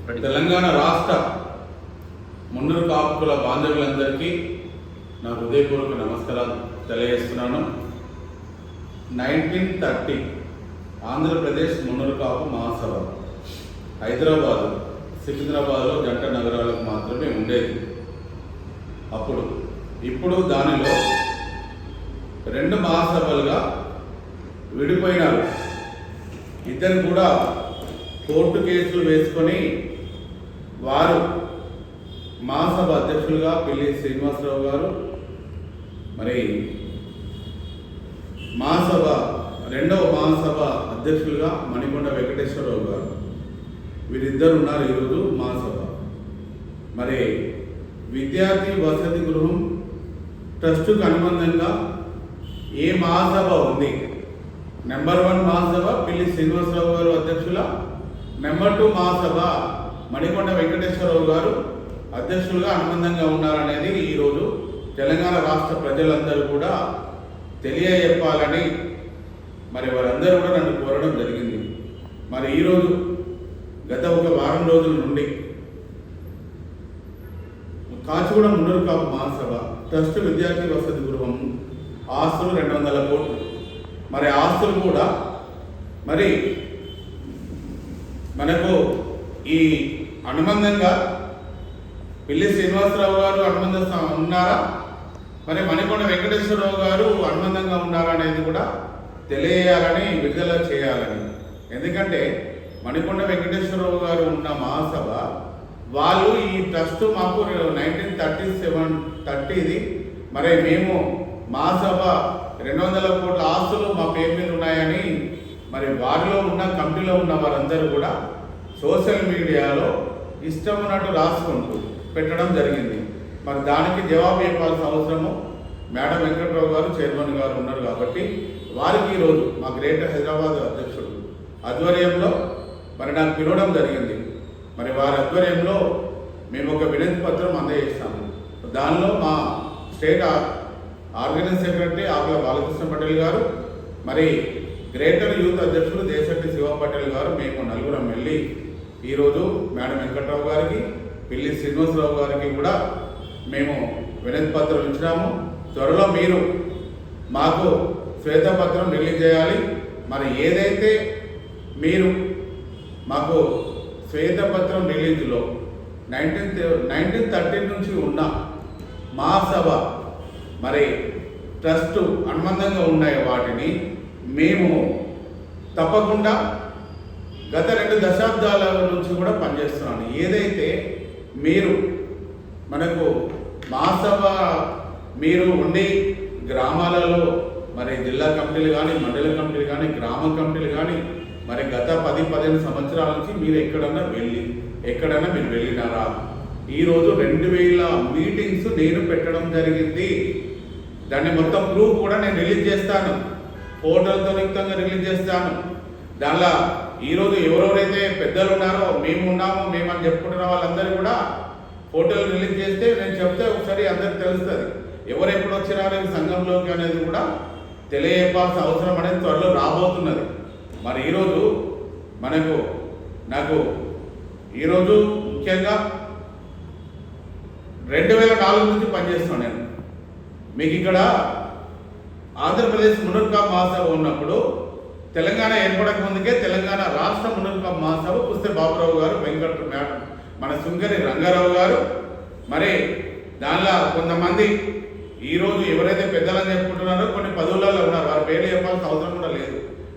తెలంగాణ రాష్ట్ర మున్నూరు కాపుల బాంధవులందరికీ నా హృదయపూర్వక నమస్కారాలు తెలియజేస్తున్నాను. 1930 ఆంధ్రప్రదేశ్ మున్నూరు కాపు మహాసభ హైదరాబాద్, సికింద్రాబాద్లో జంట నగరాలకు మాత్రమే ఉండేది. ఇప్పుడు దానిలో 2 మహాసభలుగా విడిపోయినారు. ఇద్దరు కూడా కోర్టు కేసులు వేసుకొని వారు మహాసభ అధ్యక్షులుగా పిల్లి శ్రీనివాసరావు గారు, మరి రెండవ మహాసభ అధ్యక్షులుగా మణికొండ వెంకటేశ్వరరావు గారు, వీరిద్దరు ఉన్నారు ఈరోజు మహాసభ. మరి విద్యార్థి వసతి గృహం ట్రస్టుకు అనుబంధంగా ఏ మహాసభ ఉంది? నెంబర్ 1 మహాసభ పిల్లి శ్రీనివాసరావు గారు అధ్యక్షుల, నెంబర్ 2 మహాసభ మణికొండ వెంకటేశ్వరరావు గారు అధ్యక్షులుగా అనుబంధంగా ఉన్నారనేది ఈరోజు తెలంగాణ రాష్ట్ర ప్రజలందరూ కూడా తెలియజెప్పాలని మరి వారందరూ కూడా నన్ను కోరడం జరిగింది. మరి ఈరోజు గత ఒక వారం రోజుల నుండి కాచిగూడ మున్నూరు కాపు మహాసభ ట్రస్ట్ విద్యార్థి వసతి గృహం ఆస్తులు 200 కోట్లు. మరి ఆస్తులు కూడా మరి మనకు ఈ అనుబంధంగా పిల్లి శ్రీనివాసరావు గారు అనుబంధంగా ఉన్నారా, మరి మణికొండ వెంకటేశ్వరరావు గారు అనుబంధంగా ఉన్నారా అనేది కూడా తెలియాలని, విడుదల చేయాలని. ఎందుకంటే మణికొండ వెంకటేశ్వరరావు గారు ఉన్న మహాసభ వాళ్ళు ఈ ట్రస్ట్ మాకు 1930 మరి మేము మహాసభ 200 కోట్ల ఆస్తులు మా పేరు మీద ఉన్నాయని మరి వారిలో ఉన్న కమిటీలో ఉన్న వారందరూ కూడా సోషల్ మీడియాలో ఇష్టం ఉన్నట్టు రాసుకుంటూ పెట్టడం జరిగింది. మరి దానికి జవాబు చెప్పాల్సిన అవసరము మేడం వెంకట్రావు గారు, చైర్మన్ గారు ఉన్నారు కాబట్టి వారికి ఈరోజు మా గ్రేటర్ హైదరాబాద్ అధ్యక్షుడు ఆధ్వర్యంలో మరి నాకు పిలవడం జరిగింది. మరి వారి ఆధ్వర్యంలో మేము ఒక వినతి పత్రం అందజేస్తాము. దానిలో మా స్టేట్ ఆర్గనైజింగ్ సెక్రటరీ ఆకుల బాలకృష్ణ పటేల్ గారు, మరి గ్రేటర్ యూత్ అధ్యక్షుడు దేశెట్టి శివ పటేల్ గారు, మేము నలుగురం వెళ్ళి ఈరోజు మేడం వెంకట్రావు గారికి, పిల్లి శ్రీనివాసరావు గారికి కూడా మేము వినతి పత్రం ఇచ్చినాము. త్వరలో మీరు మాకు శ్వేతపత్రం రిలీజ్ చేయాలి. మరి ఏదైతే మీరు మాకు శ్వేతపత్రం రిలీజ్లో 1930 నుంచి ఉన్న మహాసభ మరి ట్రస్టు అనుబంధంగా ఉన్నాయి, వాటిని మేము తప్పకుండా గత 2 దశాబ్దాల నుంచి కూడా పనిచేస్తున్నాను. ఏదైతే మీరు మనకు మహాసభ మీరు ఉండి గ్రామాలలో మరి జిల్లా కమిటీలు కానీ, మండల కమిటీలు కానీ, గ్రామ కమిటీలు కానీ మరి గత 10-15 సంవత్సరాల నుంచి మీరు ఎక్కడన్నా మీరు వెళ్ళినారా? ఈరోజు 2000 మీటింగ్స్ నేను పెట్టడం జరిగింది. దాన్ని మొత్తం ప్రూఫ్ కూడా నేను రిలీజ్ చేస్తాను, ఫోటోలతో యుక్తంగా రిలీజ్ చేస్తాను. దానిలో ఈరోజు ఎవరెవరైతే పెద్దలు ఉన్నారో మేము అని చెప్పుకుంటున్న వాళ్ళందరూ కూడా ఫోటోలు రిలీజ్ చేస్తే నేను చెప్తే ఒకసారి అందరికి తెలుస్తుంది ఎవరు ఎప్పుడు వచ్చినారో ఈ సంఘంలోకి అనేది కూడా తెలియజెప్పాల్సిన అవసరం అనేది త్వరలో రాబోతున్నది. మరి ఈరోజు నాకు ఈరోజు ముఖ్యంగా 2004 నుంచి పనిచేస్తున్నాను నేను. మీకు ఇక్కడ ఆంధ్రప్రదేశ్ మున్నూరు కాపు మహాసభ ఉన్నప్పుడు తెలంగాణ ఏర్పడక ముందుకే తెలంగాణ రాష్ట్ర మున్నూరు కాపు మహాసభ పుస్తే బాబురావు గారు, వెంకట మేడం, మన సుంకరి రంగారావు గారు, మరి దానిలో కొంతమంది ఈరోజు ఎవరైతే పెద్దలని చెప్పుకుంటున్నారో కొన్ని పదవులలో ఉన్నారు, వారి పేర్లు చెప్పాల్సిన అవసరం కూడా లేదు.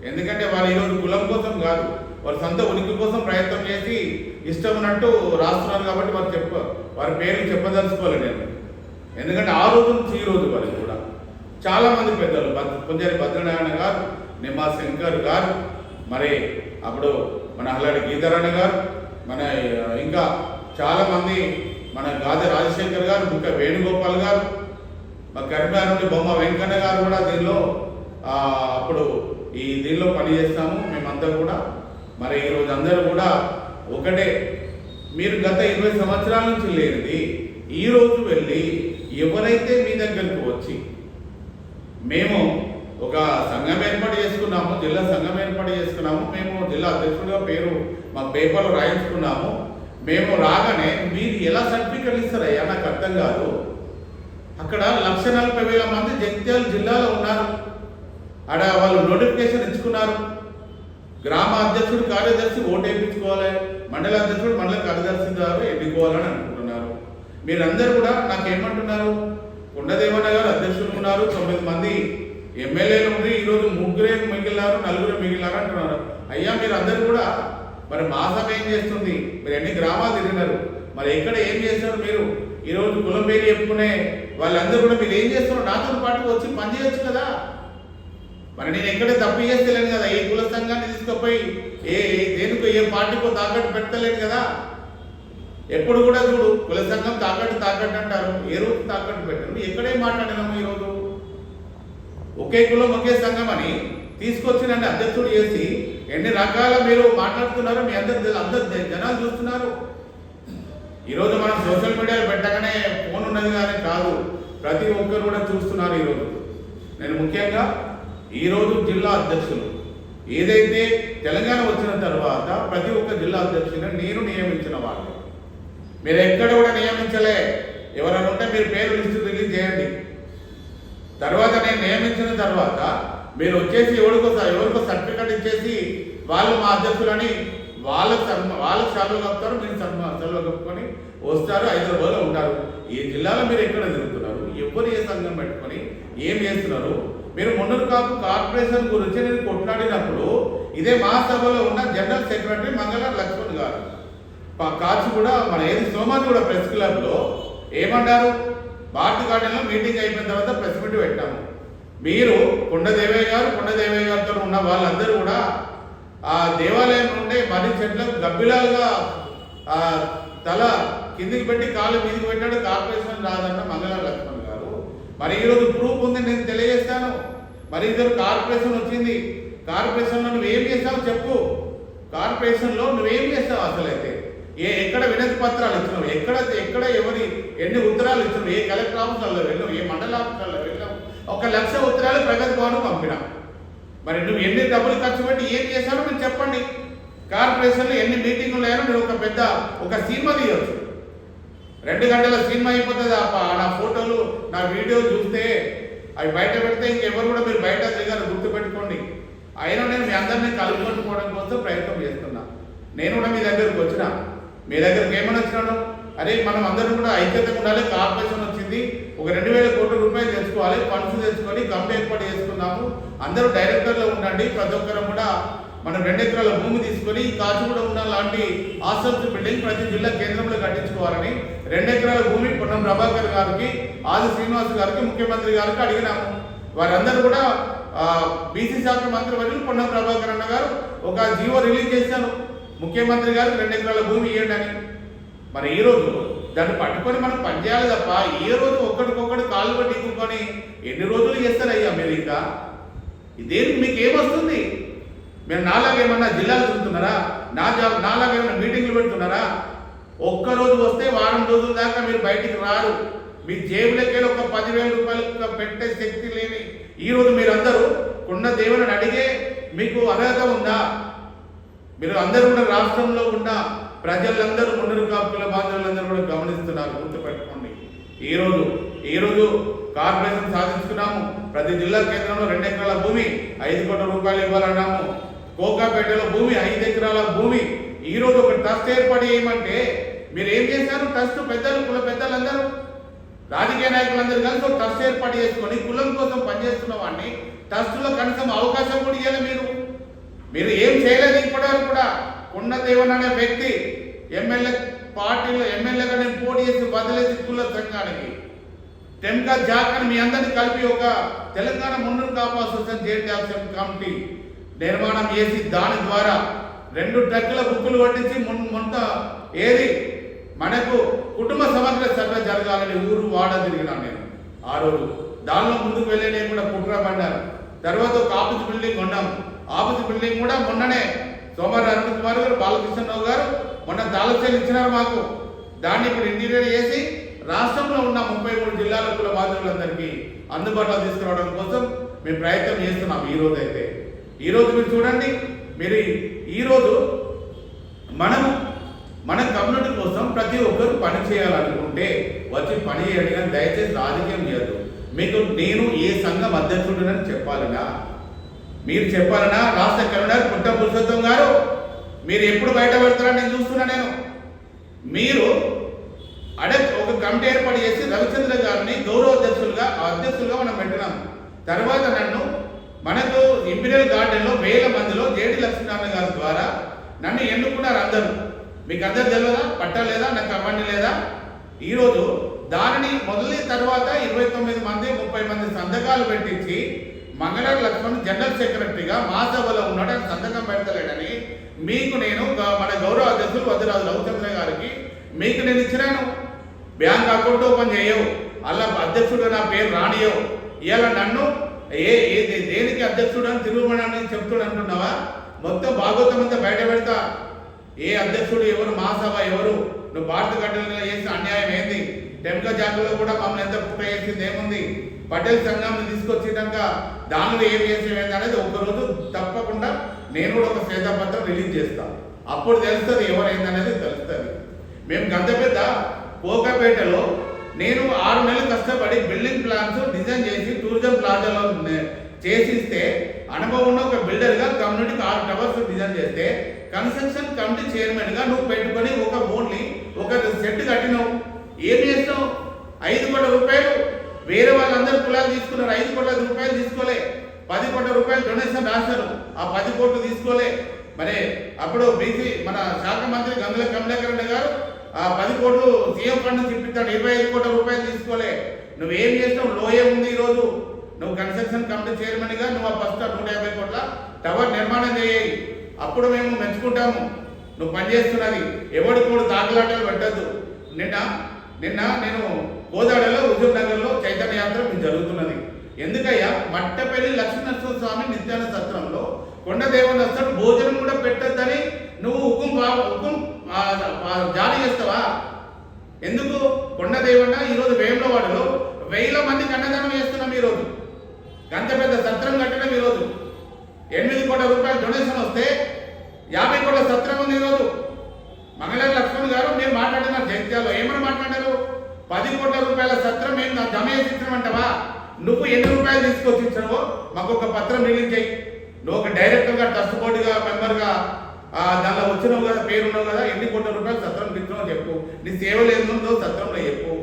ఎందుకంటే వారు ఈరోజు కులం కోసం కాదు, వారి సొంత ఉనికి కోసం ప్రయత్నం చేసి ఇష్టం ఉన్నట్టు రాస్తున్నారు కాబట్టి వారి పేర్లు చెప్పదలుచుకోలేదు నేను. ఎందుకంటే ఆ రోజు నుంచి ఈ రోజు వరకు కూడా చాలామంది పెద్దలు, పుంజారి భద్రనారాయణ గారు, నిమ్మా శంకర్ గారు, మరి అప్పుడు మన అల్లాడి గీతారాణి గారు, మన ఇంకా చాలామంది, మన గాది రాజశేఖర్ గారు, ముఖ్య వేణుగోపాల్ గారు, మా కరీంనగర్ నుండి బొమ్మ వెంకన్న గారు కూడా దీనిలో అప్పుడు దీనిలో పనిచేస్తాము మేమంతా కూడా. మరి ఈరోజు అందరూ కూడా ఒకటే, మీరు గత 20 సంవత్సరాల నుంచి లేనిది ఈరోజు వెళ్ళి ఎవరైతే మీ దగ్గరకు వచ్చి మేము ఒక సంఘం ఏర్పాటు చేసుకున్నాము, జిల్లా సంఘం ఏర్పాటు చేసుకున్నాము, మేము జిల్లా అధ్యక్షుడిగా పేరు మా పేపర్లో రాయించుకున్నాము, మేము రాగానే మీరు ఎలా సర్టిఫికెట్లు ఇస్తారయ్యా నాకు అర్థం కాదు. అక్కడ 1,40,000 మంది జగిత్యాల జిల్లాలో ఉన్నారు. ఆడ వాళ్ళు నోటిఫికేషన్ ఇచ్చుకున్నారు. గ్రామ అధ్యక్షుడు కార్యదర్శి ఓటు వేయించుకోవాలి, మండల అధ్యక్షుడు మండల కార్యదర్శి ద్వారా ఎన్నుకోవాలని అనుకుంటున్నారు. మీరందరూ కూడా నాకేమంటున్నారు, కొండదేవన్న గారు అధ్యక్షులు ఉన్నారు, 9 మంది ఎమ్మెల్యేలు ఉండి ఈరోజు 3 మిగిలినారు, 4 మిగిలినారు అంటున్నారు. అయ్యా మీరు అందరూ కూడా మరి మా సభ ఏం చేస్తుంది? మీరు ఎన్ని గ్రామాలు తిరిగినారు, మరి ఎక్కడ ఏం చేస్తారు? మీరు ఈరోజు కులం పేరు చెప్పుకునే వాళ్ళందరూ కూడా మీరు ఏం చేస్తున్నారు? నాతో పాటు వచ్చి పనిచేయచ్చు కదా. మరి నేను ఎక్కడే తప్పు చేస్తలేను కదా, ఏ కుల సంఘాన్ని తీసుకుపోయి దేనికో ఏ పార్టీకో తాకట్టు పెట్టలేను కదా. ఎప్పుడు కూడా చూడు కుల సంఘం తాకట్టు అంటారు, ఏ రోజు తాకట్టు పెట్టారు? ఎక్కడే మాట్లాడినాము? ఈరోజు ఒకే కులం ఒకే సంఘం అని తీసుకొచ్చి నన్ను అధ్యక్షుడు చేసి ఎన్ని రకాల మీరు మాట్లాడుతున్నారో మీ అందరు జనాలు చూస్తున్నారు. ఈరోజు మనం సోషల్ మీడియాలో పెట్టగానే ఫోన్ ఉన్నది కానీ కాదు, ప్రతి ఒక్కరు కూడా చూస్తున్నారు. ఈరోజు నేను ముఖ్యంగా ఈరోజు జిల్లా అధ్యక్షులు ఏదైతే తెలంగాణ వచ్చిన తర్వాత ప్రతి ఒక్క జిల్లా అధ్యక్షుని నేను నియమించిన వాళ్ళు, మీరు ఎక్కడ కూడా నియమించలే. ఎవరైనా ఉంటే మీరు పేరు లిస్టు రిలీజ్ చేయండి. తర్వాత నేను నియమించిన తర్వాత మీరు వచ్చేసి ఎవరికో సర్టిఫికెట్ ఇచ్చేసి వాళ్ళు మా అధ్యక్షులని వాళ్ళకి సెలవు కప్పుతారు, మీరు సెలవు కప్పుకొని వస్తారు, 5 రోజులు ఉంటారు. ఈ జిల్లాలో మీరు ఎక్కడ తిరుగుతున్నారు? ఎవరు ఏ సంఘం పెట్టుకొని ఏం చేస్తున్నారు? మీరు మున్నూరు కాపు కార్పొరేషన్ గురించి నేను కొట్లాడినప్పుడు ఇదే మా సభలో ఉన్న జనరల్ సెక్రటరీ మంగళ లక్ష్మణ్ గారు కాచి కూడా మన ఏది సోమాజి కూడా ప్రెస్ క్లబ్లో ఏమన్నారు, భారతి గార్డెన్లో మీటింగ్ అయిపోయిన తర్వాత ప్రెస్ మీట్ పెట్టాము. మీరు కొండదేవయ్య గారితో ఉన్న వాళ్ళందరూ కూడా ఆ దేవాలయం నుండే మర్రి చెట్లకు గబ్బిలాలుగా తల కిందికి పెట్టి కాళ్ళు మీదికి పెట్టాడు. కార్పొరేషన్ రాదన్న మంగళ లక్ష్మణ్ గారు. మరి ఈరోజు ప్రూఫ్ ఉంది, నేను తెలియజేస్తాను. మరి ఇద్దరు కార్పొరేషన్ వచ్చింది, కార్పొరేషన్లో నువ్వేం చేస్తావు చెప్పు. కార్పొరేషన్లో నువ్వేం చేస్తావు? అసలైతే ఎక్కడ వినతి పత్రాలు ఇచ్చినావు? ఎక్కడ ఎవరి ఎన్ని ఉత్తరాలు ఇచ్చినావు? ఏ కలెక్టర్ ఆఫీసుల్లో వెళ్ళావు? ఏ మండల ఆఫీసుల్లో వెళ్ళావు? 1,00,000 ఉత్తరాలు ప్రగతి భవన్ పంపినాం. మరి నువ్వు ఎన్ని డబ్బులు ఖర్చు పెట్టి ఏం చేశారో మీరు చెప్పండి. కార్పొరేషన్లో ఎన్ని మీటింగులు అయినా మీరు ఒక సినిమా తీయవచ్చు. 2 గంటల సినిమా అయిపోతుంది. నా ఫోటోలు నా వీడియో చూస్తే అవి బయట పెడితే ఇంకెవరు కూడా మీరు బయట దిగారు, గుర్తుపెట్టుకోండి. అయినా నేను మీ అందరినీ కలుపుకొట్టుకోవడం కోసం ప్రయత్నం చేస్తున్నా. నేను కూడా మీ దగ్గరకు వచ్చిన, మీ దగ్గరికి ఏమని వచ్చినాను, అరే మనం అందరం కూడా ఐక్యతగా ఉండాలి, కార్పొరేషన్ వచ్చింది, ఒక 2,000 కోట్ల రూపాయలు తెచ్చుకోవాలి, ఫండ్స్ తెచ్చుకొని కమిటీ ఏర్పాటు చేసుకున్నాము, అందరూ డైరెక్టర్లో ఉండండి, ప్రతి ఒక్కరు కూడా మనం 2 ఎకరాల భూమి తీసుకొని కాచిగూడ ఉన్న లాంటి హాస్టల్స్ బిల్డింగ్ ప్రతి జిల్లా కేంద్రంలో కట్టించుకోవాలని 2 ఎకరాల భూమి పొన్నం ప్రభాకర్ గారికి, ఆది శ్రీనివాస్ గారికి, ముఖ్యమంత్రి గారికి అడిగినాము. వారందరూ కూడా బీసీ శాఖ మంత్రి వర్యులు పొన్నం ప్రభాకర్ అన్న గారు ఒక జీవో రిలీజ్ చేశారు, ముఖ్యమంత్రి గారికి 2 ఎకరాల భూమి ఇవ్వండి అని. మరి ఈరోజు దాన్ని పట్టుకొని మనం పనిచేయాలి తప్ప ఏ రోజు ఒక్కడికొక్కడు కాళ్ళు పట్టి కూకొని ఎన్ని రోజులు చేస్తారయ్యా మీరు? ఇంకా ఇదేంటి మీకు ఏమొస్తుంది? మీరు నాలాగేమన్నా జిల్లాలు తిరుగుతున్నారా? నాలాగేమన్నా మీటింగ్లు పెడుతున్నారా? ఒక్కరోజు వస్తే వారం రోజుల దాకా మీరు బయటికి రారు. మీ జేబులకి ఒక 10,000 రూపాయలు పెట్టే శక్తి లేని ఈరోజు మీరందరూ కొండ దేవుని అడిగే మీకు అర్హత ఉందా? మీరు అందరూ కూడా రాష్ట్రంలో ఉన్న ప్రజలందరూ మున్నూరు కాపుల బాంధవులందరూ కూడా గమనిస్తున్నారు, గుర్తుపెట్టుకోండి. ఈరోజు కార్పొరేషన్ సాధించుకున్నాము. ప్రతి జిల్లా కేంద్రంలో 2 ఎకరాల భూమి 5 కోట్ల రూపాయలు ఇవ్వాలన్నాము. కోకాపేటలో భూమి 5 ఎకరాల భూమి. ఈరోజు ఒక ట్రస్ట్ ఏర్పాటు చేయమంటే మీరు ఏం చేశారు? ట్రస్ట్ కుల పెద్దలందరూ రాజకీయ నాయకులందరూ కలిసి ఒక ట్రస్ట్ ఏర్పాటు చేసుకొని కులం కోసం పనిచేస్తున్న వాడిని ట్రస్టులో కనీసం అవకాశం కూడా ఇవ్వాలి. మీరు ఏం చేయలేదు ఇప్పటివరకు కూడా. కొండదేవన్ అనే వ్యక్తి ఎమ్మెల్యేగా నేను పోటీ చేసి వదిలేసి కుల సంఘానికి టెంకా జాక్ మీ అందరినీ కలిపి ఒక Telangana Munnuru Kapu association JMT action committee నిర్మాణం చేసి దాని ద్వారా 2 ట్రక్కుల బుక్కులు పట్టించి మొంత ఏది మనకు కుటుంబ సమగ్ర సర్వే జరగాలని ఊరు వాడ తిరిగినాను నేను ఆ రోజు. దానిలో ముందుకు వెళ్ళి నేను కూడా కుట్ర పడ్డాను. తర్వాత ఒక ఆఫీస్ బిల్డింగ్ కొన్నాం. ఆఫీస్ బిల్డింగ్ కూడా మొన్ననే సోమవారం అరవింద్ కుమార్ గారు, బాలకృష్ణరావు గారు మొన్న దాలచేలు ఇచ్చినారు మాకు. దాన్ని ఇప్పుడు ఇంటీరియర్ చేసి రాష్ట్రంలో ఉన్న 33 జిల్లాల కుల బాధితులందరికీ అందుబాటులో తీసుకురావడం కోసం మేము ప్రయత్నం చేస్తున్నాం. ఈరోజు మీరు చూడండి, మీరు ఈరోజు మన కమ్యూనిటీ కోసం ప్రతి ఒక్కరు పని చేయాలనుకుంటే వచ్చి పని చేయండి, కానీ దయచేసి రాజకీయం చేయద్దు. మీకు నేను ఏ సంఘం అధ్యక్షుడినని చెప్పాలనా, మీరు చెప్పాలనా? రాష్ట్ర కన్వీనర్ పుట్ట పురుషోత్తం గారు, మీరు ఎప్పుడు బయట పెడతారని నేను చూస్తున్నా. మీరు ఒక కమిటీ ఏర్పాటు చేసి రవిచంద్ర గారిని గౌరవ అధ్యక్షులుగా మనం పెట్టినాం. తర్వాత మనకు ఇంపీరియల్ గార్డెన్లో 1000 మందిలో జేడి లక్ష్మీనారాయణ గారి ద్వారా నన్ను ఎన్నుకున్నారు అందరూ. మీకు అందరు తెలియదా? పట్టా లేదా? నాకు అవన్నీ లేదా? ఈరోజు దానిని మొదలు తర్వాత 29 మంది 30 మంది సంతకాలు పెట్టించి మంగళార లక్ష్మణ్ జనరల్ సెక్రటరీగా మా సభలో ఉన్నాడు, అని సంతకం పెడతలేడని మీకు నేను మన గౌరవ అధ్యక్షులు వద్దిరాజు రవిచంద్ర గారికి మీకు నేను ఇచ్చినాను. బ్యాంక్ అకౌంట్ ఓపెన్ చేయవు, అలా అధ్యక్షుడు నా పేరు రానియవు. ఇవాళ నన్ను దేనికి అధ్యక్షుడు అని తిరుగుమని చెప్తుడు అంటున్నావా? మొత్తం భాగవతం అంతా బయట పెడతా. ఏ అధ్యక్షుడు ఎవరు, మహాసభ ఎవరు, నువ్వు భారత ఘటనలో చేసిన అన్యాయం ఏంది? టెంక జాతులో కూడా మమ్మల్ని ఎంత కుట్ర చేసింది ఏముంది? పటేల్ సంఘాన్ని తీసుకొచ్చినాక దానిలో ఏం చేసేది అనేది ఒకరోజు తప్పకుండా నేను కూడా ఒక శ్వేతపత్రం రిలీజ్ చేస్తాను. అప్పుడు తెలుస్తుంది ఎవరైందనేది తెలుస్తుంది. మేము గంతపెద్ద కోకాపేటలో నేను 6 నెలలు కష్టపడి బిల్డింగ్ ప్లాన్స్ డిజైన్ చేసి టూరిజం ప్లాజాలో చేసిస్తే అనుభవం ఉన్న ఒక బిల్డర్గా కమ్యూనిటీకి 6 టవర్స్ డిజైన్ చేస్తే కన్స్ట్రక్షన్ కమిటీ చైర్మన్గా నువ్వు పెట్టుకొని ఓన్లీ ఒక సెట్ కట్టినావు. ఏం చేస్తావు? 5 కోట్ల రూపాయలు వేరే వాళ్ళందరూ కులాలు తీసుకున్నారు. 5 కోట్ల రూపాయలు తీసుకోలే, 10 కోట్ల రూపాయలు డొనేషన్ రాశారు. ఆ 10 కోట్లు తీసుకోలే. మరి అప్పుడు బీసీ మన శాఖ మంత్రి గంగుల కమలాకర్ గారు ఆ 10 కోట్లు సీఎం ఫండ్ నుంచి ఇప్పిస్తాడు, 25 కోట్ల రూపాయలు తీసుకోలే. నువ్వేం చేస్తావు? లోయే ఉంది. ఈరోజు నువ్వు కన్స్ట్రక్షన్ కమిటీ చైర్మన్గా నువ్వు ఆ ఫస్ట్ 150 కోట్ల టవర్ నిర్మాణం చేయాలి. అప్పుడు మేము మెచ్చుకుంటాము నువ్వు పనిచేస్తున్నది. ఎవడి కూడా తాకులాటలు పెట్టద్దు. నిన్న నేను గోదావరిలో హుజూర్ నగర్లో చైతన్య యాత్ర జరుగుతున్నది. ఎందుకయ్యా? మట్టపల్లి లక్ష్మీనరసింహ స్వామి నిత్యాన సత్రంలో కొండదేవన్ వస్తాడు, భోజనం కూడా పెట్టద్దని నువ్వు హుకుం జారీ చేస్తావా? ఎందుకు? కొండదేవన్న ఈరోజు వేములవాడలో 1000 మందికి అన్నదానం చేస్తున్నాం. ఈరోజు గంత పెద్ద సత్రం కట్టడం. ఈరోజు 8 కోట్ల రూపాయలు డొనేషన్ వస్తే 50 కోట్ల సత్రం ఉంది. ఈరోజు మంగళార లక్ష్మణ్ గారు మీరు మాట్లాడినారు జైత్యాల్లో, ఏమని మాట్లాడారు? 10 కోట్ల రూపాయల సత్రం మేము జమ చేసి ఇచ్చినామంటావా? నువ్వు ఎన్ని రూపాయలు తీసుకొచ్చి ఇచ్చినావో మాకు ఒక పత్రం రిలీజ్ చేయి. నువ్వు ఒక డైరెక్టర్గా ట్రస్ట్ బోర్డుగా మెంబర్గా దానిలో వచ్చినావు కదా, పేరున్నావు కదా, ఎన్ని కోట్ల రూపాయలు సత్రం ఇచ్చినావు చెప్పు. నీ సేవలు ఏందో సత్రంలో చెప్పు.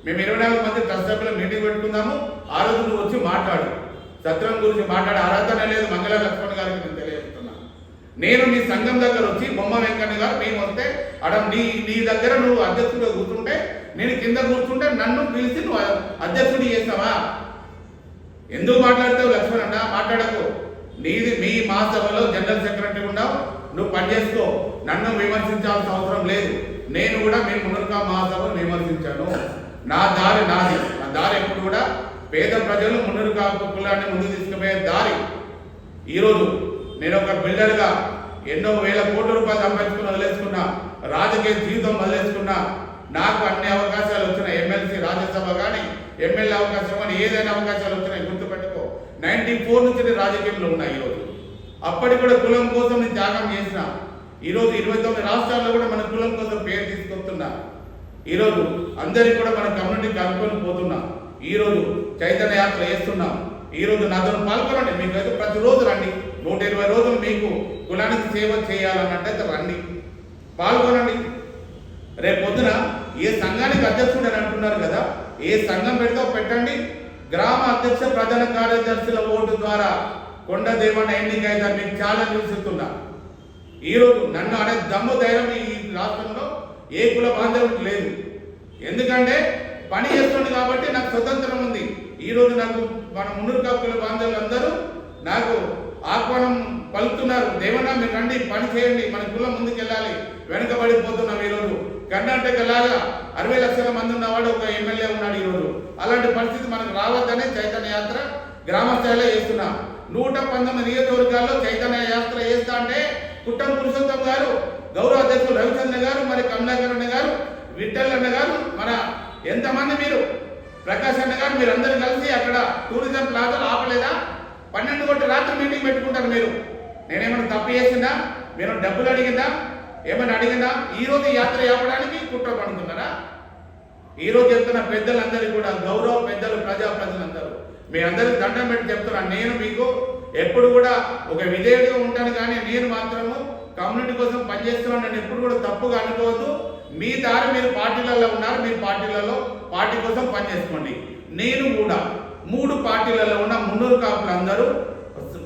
మేము 24 మంది ట్రస్ట్ సభ్యుల మీటింగ్ పెట్టుకుందాము. ఆ రోజు నువ్వు వచ్చి మాట్లాడు. సత్రం గురించి మాట్లాడే అర్హత లేదు మంగళార లక్ష్మణ్ గారికి నేను తెలియజేస్తున్నా. నేను మీ సంఘం దగ్గర వచ్చి బొమ్మ వెంకన్న గారు మేము వస్తే అడ నీ దగ్గర నువ్వు అధ్యక్షుడిగా కూర్చుంటే నేను కింద కూర్చుంటే నన్ను పిలిచి నువ్వు అధ్యక్షుడి చేస్తావా? ఎందుకు మాట్లాడతావు లక్ష్మణ్ అన్న? మాట్లాడకు. నీది మీ మా సభలో జనరల్ సెక్రటరీ ఉన్నావు, నువ్వు పనిచేసుకో. నన్ను విమర్శించాల్సిన అవసరం లేదు. నేను కూడా మీ మునర్కా మహాసభను విమర్శించాను. నా దారి నాది. నా దారి ఎప్పుడు కూడా పేద ప్రజలు మునర్కా కులాన్ని ముందుకు తీసుకుపోయే దారి. ఈరోజు నేను ఒక బిల్డర్గా ఎన్నో వేల కోట్ల రూపాయలు సంపాదించుకుని వదిలేసుకున్నా, రాజకీయ జీవితం వదిలేసుకున్నా. నాకు అన్ని అవకాశాలు వచ్చినాయి. ఎమ్మెల్సీ రాజ్యసభ కానీ ఎమ్మెల్యే అవకాశం కానీ ఏదైనా అవకాశాలు వచ్చినాయి. గుర్తుపెట్టుకో, 94 నుంచి నేను రాజకీయంలో ఉన్నా. ఈరోజు అప్పటికి కూడా కులం కోసం నేను త్యాగం చేసిన. ఈరోజు 29 రాష్ట్రాల్లో కూడా మన కులం కోసం పేరు తీసుకొస్తున్నా. ఈరోజు అందరికీ కూడా మన కమ్యూనిటీ కలుపుకొని పోతున్నా. ఈరోజు చైతన్య యాత్ర చేస్తున్నాం. ఈరోజు నాతో పాల్గొనండి. మీకైతే ప్రతిరోజు రండి. 120 రోజులు మీకు కులానికి సేవ చేయాలన్నట్టయితే రండి, పాల్గొనండి. రేపు పొద్దున ఏ సంఘానికి అధ్యక్షుడు అని అంటున్నారు కదా, ఏ సంఘం పెడితే పెట్టండి. గ్రామ అధ్యక్ష ప్రధాన కార్యదర్శుల ఓటు ద్వారా కొండదేవన్న ఎన్నికైతే మీకు ఛాలెంజ్ చూస్తున్నా. ఈరోజు నన్ను అనే దమ్ము ధైర్యం ఈ రాష్ట్రంలో ఏ కుల బాంధవుడికి లేదు. ఎందుకంటే పని చేస్తుంది కాబట్టి నాకు స్వతంత్రం ఉంది. ఈరోజు నాకు మన మున్నూరు కుల బాంధవులు అందరూ నాకు ఆహ్వానం పలుకుతున్నారు. దేవన్నా మీరు రండి, పని చేయండి, మన కులం ముందుకు వెళ్ళాలి, వెనుకబడిపోతున్నాం. ఈరోజు కర్ణాటక లాగా 60 లక్షల మంది ఉన్నవాడు ఒక ఎమ్మెల్యే ఉన్నాడు. ఈరోజు అలాంటి పరిస్థితి మనకు రావద్దనే చైతన్య యాత్ర గ్రామ స్థాయిలో చేస్తున్నాం. 119 నియోజకవర్గాల్లో చైతన్య యాత్ర చేస్తా అంటే కుట్టం పురుషోత్తం గారు, గౌరవ అధ్యక్షులు రవిచంద్ర గారు, మరి కమలాకర్ అన్న గారు, విఠల్ అన్న గారు, మన ఎంతమంది మీరు ప్రకాష్ అన్న గారు, మీరు అందరూ కలిసి అక్కడ టూరిజం ప్లాజాలు ఆపలేదా? 12 గంటల రాత్రి మీటింగ్ పెట్టుకుంటారు మీరు. నేనేమైనా తప్పు చేసిందా? మీరు డబ్బులు అడిగిందా? ఏమని అడిగినా ఈరోజు యాత్ర ఆపడానికి కుట్ర పడుతున్నారా? ఈరోజు చెప్తున్న పెద్దలందరికీ కూడా, గౌరవ పెద్దలు, ప్రజలందరూ మీ అందరికి దండం పెట్టి చెప్తున్నాను, నేను మీకు ఎప్పుడు కూడా ఒక విధేయుడిగా ఉంటాను, కానీ నేను మాత్రము కమ్యూనిటీ కోసం పనిచేస్తున్నాను. నేను ఎప్పుడు కూడా తప్పుగా అనుకోవద్దు. మీ దారి మీరు పార్టీలలో ఉన్నారు, మీరు పార్టీ కోసం పనిచేసుకోండి. నేను కూడా 3 పార్టీలలో ఉన్న మున్నూరు కాపులు అందరూ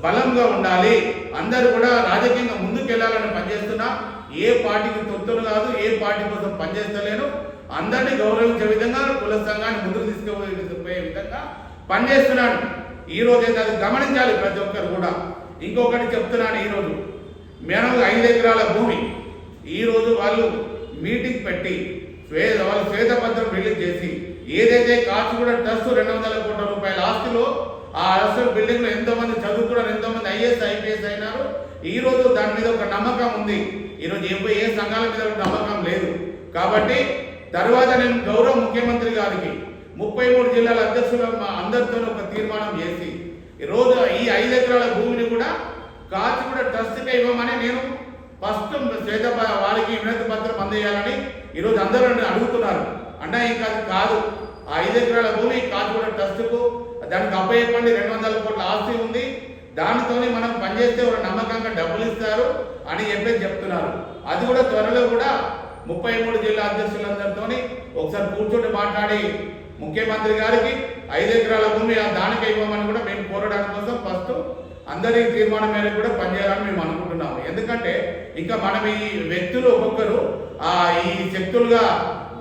బలంగా ఉండాలి, అందరూ కూడా రాజకీయంగా ముందుకెళ్లాలని పనిచేస్తున్నా. ఏ పార్టీకి తొత్తులు కాదు, ఏ పార్టీ కోసం పనిచేస్తలేను. అందరినీ గౌరవించే విధంగా, కుల సంఘాన్ని ముందుకు తీసుకుపోయే విధంగా పనిచేస్తున్నాను. ఈ రోజు అయితే అది గమనించాలి ప్రతి ఒక్కరు కూడా. ఇంకొకటి చెప్తున్నాను, ఈరోజు మనం 5 ఎకరాల భూమి ఈరోజు వాళ్ళు మీటింగ్ పెట్టి వాళ్ళు శ్వేతపత్రం రిలీజ్ చేసి, ఏదైతే కాచిగూడ ట్రస్ట్ 200 కోట్ల రూపాయల ఆస్తిలో, ఆ హాస్టల్ బిల్డింగ్ లో ఎంతో మంది చదువుకున్నారు, ఎంతో మంది ఐఏఎస్ ఐపీఎస్ అయినారు. ఈ రోజు దాని మీద ఒక నమ్మకం ఉంది. ఈరోజు ఏ సంఘాల మీద నమ్మకం లేదు. కాబట్టి తర్వాత నేను గౌరవ ముఖ్యమంత్రి గారికి 33 జిల్లాల అధ్యక్షుల అందరితో ఒక తీర్మానం చేసి, ఈరోజు ఈ 5 ఎకరాల భూమిని కూడా కాచిగూడ ట్రస్ట్కే ఇవ్వమని నేను ఫస్ట్ వారికి వినతి పత్రం అందేయాలని ఈరోజు అందరూ అడుగుతున్నారు. అన్నా ఇంకా కాదు, ఆ 5 ఎకరాల భూమి కాచిగూడ ట్రస్ట్కు దానికి అప్పయ్యపండి 200 కోట్ల ఆస్తి ఉంది, దానితోనే మనం పనిచేస్తే ఒక నమ్మకంగా డబ్బులు ఇస్తారు అని చెప్తున్నారు. అది కూడా త్వరలో కూడా 33 జిల్లా అధ్యక్షులందరితో ఒకసారి కూర్చొని మాట్లాడి ముఖ్యమంత్రి గారికి 5 ఎకరాల భూమి దానికి ఇవ్వమని కూడా మేము కోరడానికి కోసం ఫస్ట్ అందరి తీర్మానం మేరకు కూడా పనిచేయాలని మేము అనుకుంటున్నాము. ఎందుకంటే ఇంకా మనం ఈ వ్యక్తులు ఒక్కొక్కరు ఈ శక్తులుగా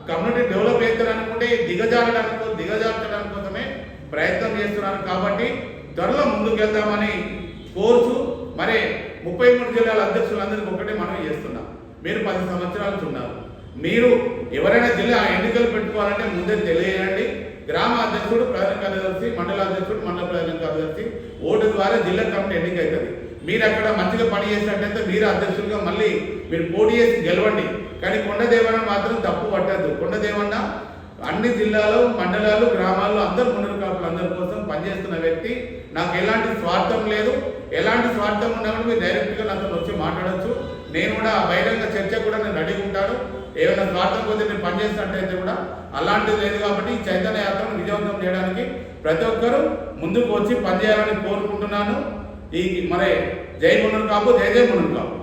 కమ్యూనిటీ డెవలప్ అవుతారు అనుకుంటే దిగజార్చడానికి కోసమే ప్రయత్నం చేస్తున్నారు. కాబట్టి త్వరలో ముందుకెళ్తామని కోర్సు మరి 33 జిల్లాల అధ్యక్షులందరికీ ఒకటే మనం చేస్తున్నాం. మీరు 10 సంవత్సరాలు ఉన్నారు, మీరు ఎవరైనా జిల్లా ఎన్నికలు పెట్టుకోవాలంటే ముందే తెలియజేయండి. గ్రామ అధ్యక్షుడు, ప్రధాన కార్యదర్శి, మండల అధ్యక్షుడు, మండల ప్రధాన కార్యదర్శి ఓటు ద్వారా జిల్లా కమిటీ ఎన్నిక అవుతుంది. మీరు అక్కడ మంచిగా పని చేసినట్టయితే మీరు అధ్యక్షులుగా మళ్ళీ మీరు పోటీ చేసి గెలవండి. కానీ కొండదేవన్న మాత్రం తప్పు పట్టద్దు. కొండదేవన్న అన్ని జిల్లాలు, మండలాలు, గ్రామాల్లో అందరూ మున్నూరు కాపులు అందరి కోసం పనిచేస్తున్న వ్యక్తి. నాకు ఎలాంటి స్వార్థం లేదు. ఎలాంటి స్వార్థం ఉన్నప్పుడు మీరు డైరెక్ట్గా నాతో వచ్చి మాట్లాడచ్చు. నేను కూడా బహిరంగ చర్చ కూడా నేను రెడీగా ఉంటాను. ఏమైనా స్వార్థం పోతే నేను పనిచేసినట్టయితే కూడా అలాంటిది లేదు. కాబట్టి ఈ చైతన్య యాత్రను విజయవంతం చేయడానికి ప్రతి ఒక్కరూ ముందుకు వచ్చి పనిచేయాలని కోరుకుంటున్నాను. ఈ మరి జై మున్నూరు కాపు, జై మున్నూరు కాపు.